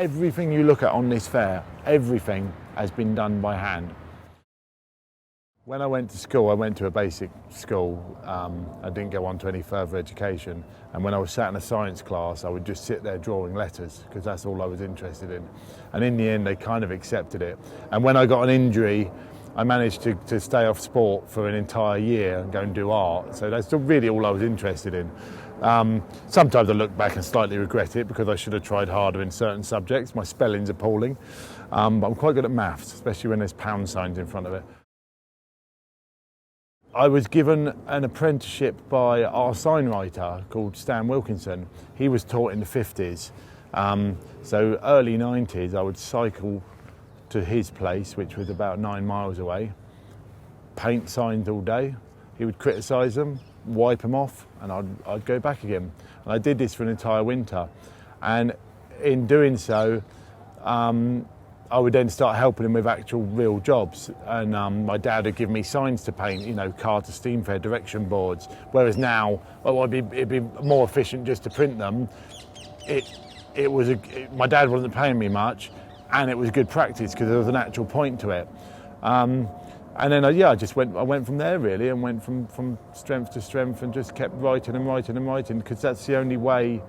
Everything you look at on this fair, everything has been done by hand. When I went to school, I went to a basic school. I didn't go on to any further education. And when I was sat in a science class, I would just sit there drawing letters because that's all I was interested in. And in the end, they kind of accepted it. And when I got an injury, I managed to stay off sport for an entire year and go and do art. So that's really all I was interested in. Sometimes I look back and slightly regret it because I should have tried harder in certain subjects. My spelling's appalling, but I'm quite good at maths, especially when there's pound signs in front of it. I was given an apprenticeship by our sign writer called Stan Wilkinson. He was taught in the 50s. So early 90s, I would cycle to his place, which was about 9 miles away, paint signs all day. He would criticise them, wipe them off, and I'd go back again. And I did this for an entire winter. And in doing so, I would then start helping him with actual real jobs. And my dad would give me signs to paint, you know, car to steam fair direction boards. Whereas now, it'd be more efficient just to print them. My dad wasn't paying me much, and it was good practice because there was an actual point to it. And then I went from there really, and went from strength to strength, and just kept writing and writing and writing, because that's the only way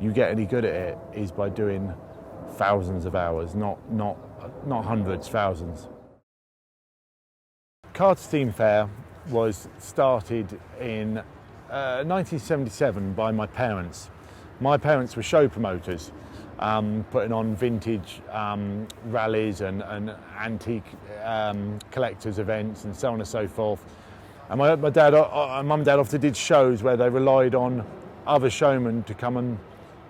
you get any good at it, is by doing thousands of hours, not hundreds, thousands. Car to Steam Fair was started in 1977 by my parents. My parents were show promoters, putting on vintage rallies and antique collectors events and so on and so forth. And my mum and dad often did shows where they relied on other showmen to come and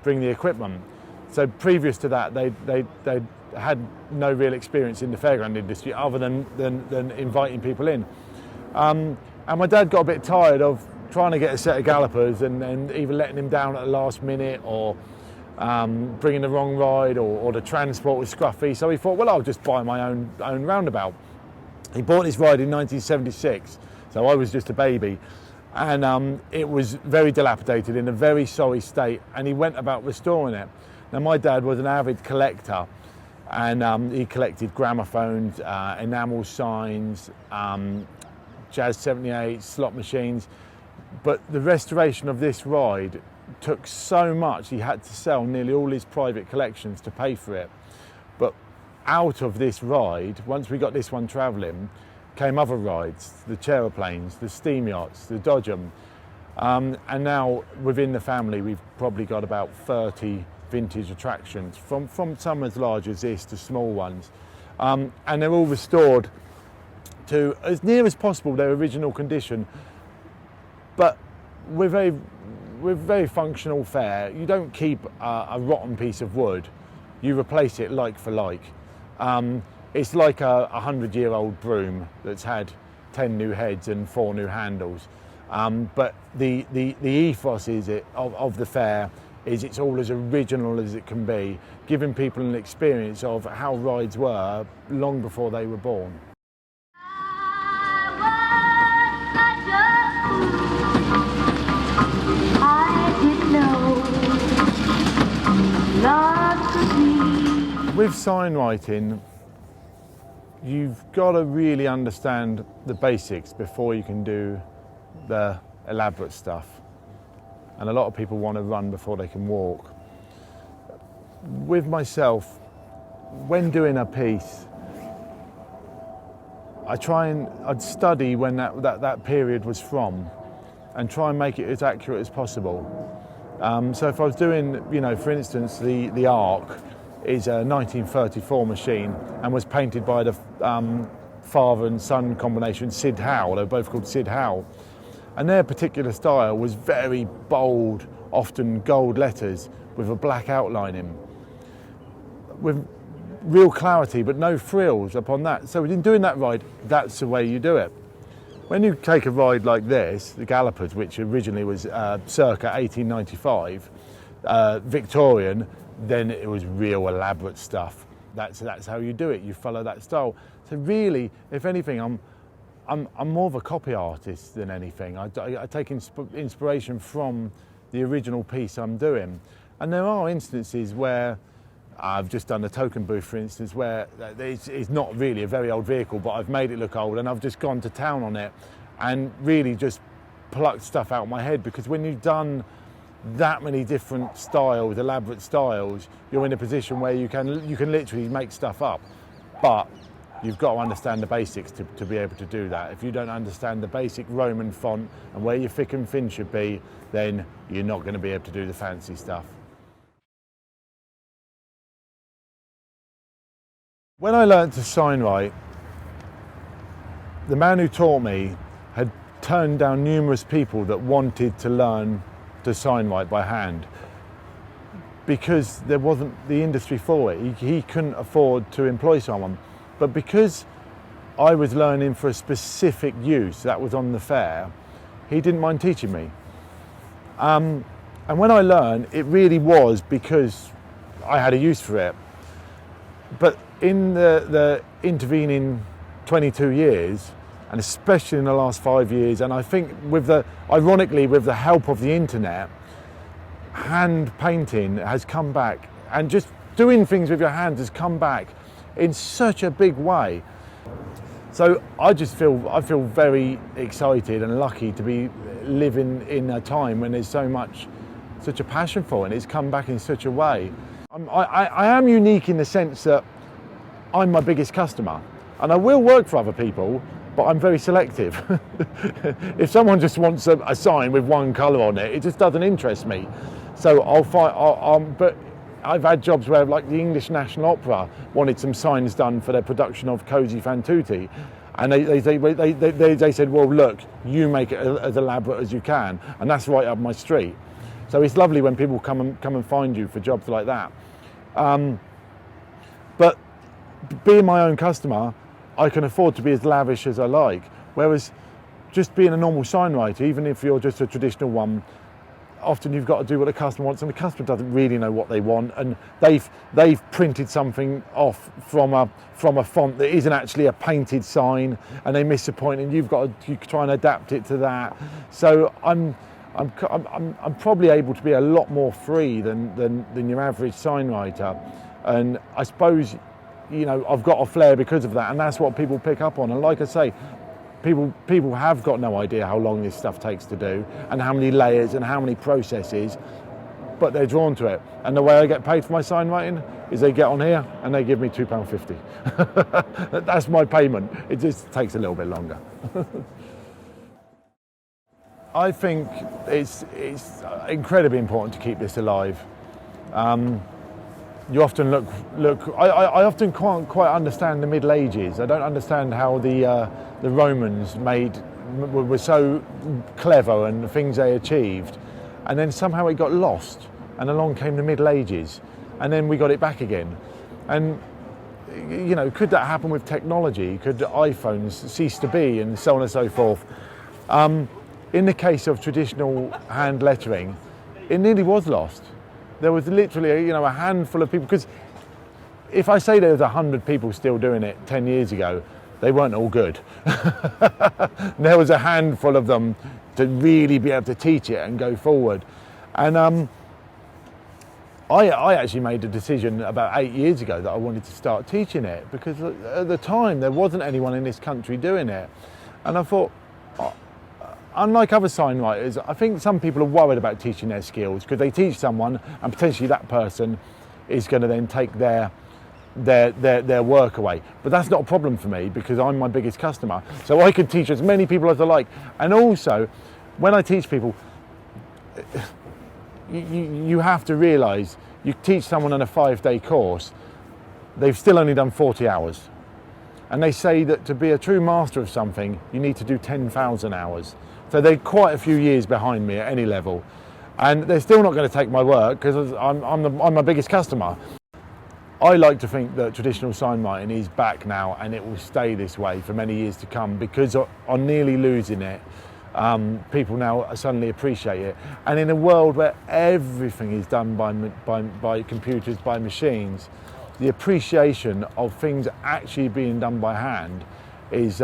bring the equipment. So previous to that, they had no real experience in the fairground industry other than inviting people in. And my dad got a bit tired of trying to get a set of gallopers and either letting him down at the last minute, or bringing the wrong ride, or the transport was scruffy. So he thought, well, I'll just buy my own roundabout. He bought his ride in 1976, so I was just a baby. And it was very dilapidated, in a very sorry state, and he went about restoring it. Now, my dad was an avid collector, and he collected gramophones, enamel signs, Jazz 78, slot machines. But the restoration of this ride took so much, he had to sell nearly all his private collections to pay for it. But out of this ride, once we got this one travelling, came other rides, the Chairplanes, the steam yachts, the Dodgem. And now within the family, we've probably got about 30 vintage attractions, from some as large as this to small ones. And they're all restored to as near as possible their original condition. But with very functional fair, you don't keep a rotten piece of wood, you replace it like for like. It's like a 100-year-old broom that's had 10 new heads and 4 new handles. But the ethos of the fair is it's all as original as it can be, giving people an experience of how rides were long before they were born. With sign writing, you've got to really understand the basics before you can do the elaborate stuff. And a lot of people want to run before they can walk. With myself, when doing a piece, I'd study when that period was from, and try and make it as accurate as possible. So if I was doing, for instance, the Ark is a 1934 machine and was painted by the father and son combination Sid Howe. They were both called Sid Howe. And their particular style was very bold, often gold letters with a black outlining, with real clarity but no frills upon that. So in doing that ride, that's the way you do it. When you take a ride like this, the Gallopers, which originally was circa 1895, Victorian, then it was real elaborate stuff. That's how you do it. You follow that style. So really, if anything, I'm more of a copy artist than anything. I take inspiration from the original piece I'm doing. And there are instances where I've just done a token booth, for instance, where it's not really a very old vehicle, but I've made it look old, and I've just gone to town on it and really just plucked stuff out of my head, because when you've done that many different styles, elaborate styles, you're in a position where you can literally make stuff up. But you've got to understand the basics to be able to do that. If you don't understand the basic Roman font and where your thick and thin should be, then you're not going to be able to do the fancy stuff. When I learned to sign write, the man who taught me had turned down numerous people that wanted to learn to sign write by hand, because there wasn't the industry for it. He couldn't afford to employ someone. But because I was learning for a specific use that was on the fair, he didn't mind teaching me. And when I learned, it really was because I had a use for it. But in the intervening 22 years, and especially in the last 5 years, and I think ironically with the help of the internet, hand painting has come back, and just doing things with your hands has come back in such a big way. So I feel very excited and lucky to be living in a time when there's such a passion for it, and it's come back in such a way. I am unique in the sense that I'm my biggest customer, and I will work for other people, but I'm very selective. If someone just wants a sign with one colour on it, it just doesn't interest me. So but I've had jobs where, like, the English National Opera wanted some signs done for their production of Così fan tutte, and they said, well, look, you make it as elaborate as you can, and that's right up my street. So it's lovely when people come and find you for jobs like that. But being my own customer, I can afford to be as lavish as I like. Whereas just being a normal sign writer, even if you're just a traditional one, often you've got to do what the customer wants, and the customer doesn't really know what they want, and they've printed something off from a font that isn't actually a painted sign, and they miss a point, and you've got to try and adapt it to that. So I'm probably able to be a lot more free than your average sign writer, and I suppose, you know, I've got a flair because of that, and that's what people pick up on. And like I say, people have got no idea how long this stuff takes to do, and how many layers and how many processes, but they're drawn to it. And the way I get paid for my sign writing is they get on here and they give me £2.50. That's my payment. It just takes a little bit longer. I think it's incredibly important to keep this alive. You often I often can't quite understand the Middle Ages. I don't understand how the Romans were so clever and the things they achieved, and then somehow it got lost, and along came the Middle Ages, and then we got it back again. And, you know, could that happen with technology? Could iPhones cease to be, and so on and so forth? In the case of traditional hand lettering, it nearly was lost. There was literally, a handful of people, because if I say there was 100 people still doing it 10 years ago, they weren't all good. There was a handful of them to really be able to teach it and go forward. And I actually made a decision about 8 years ago that I wanted to start teaching it, because at the time there wasn't anyone in this country doing it. And I thought, unlike other sign writers, I think some people are worried about teaching their skills, because they teach someone and potentially that person is going to then take their work away. But that's not a problem for me, because I'm my biggest customer. So I can teach as many people as I like. And also, when I teach people, you have to realise, you teach someone on a 5-day course, they've still only done 40 hours. And they say that to be a true master of something, you need to do 10,000 hours. So they're quite a few years behind me at any level. And they're still not going to take my work, because I'm my biggest customer. I like to think that traditional sign writing is back now, and it will stay this way for many years to come, because on nearly losing it, people now suddenly appreciate it. And in a world where everything is done by computers, by machines, the appreciation of things actually being done by hand is,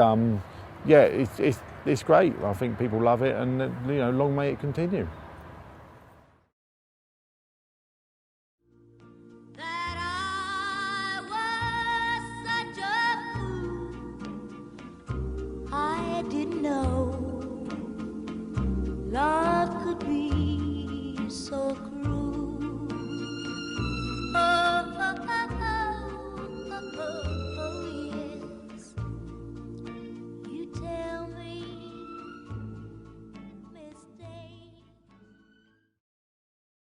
it's great. I think people love it, and long may it continue.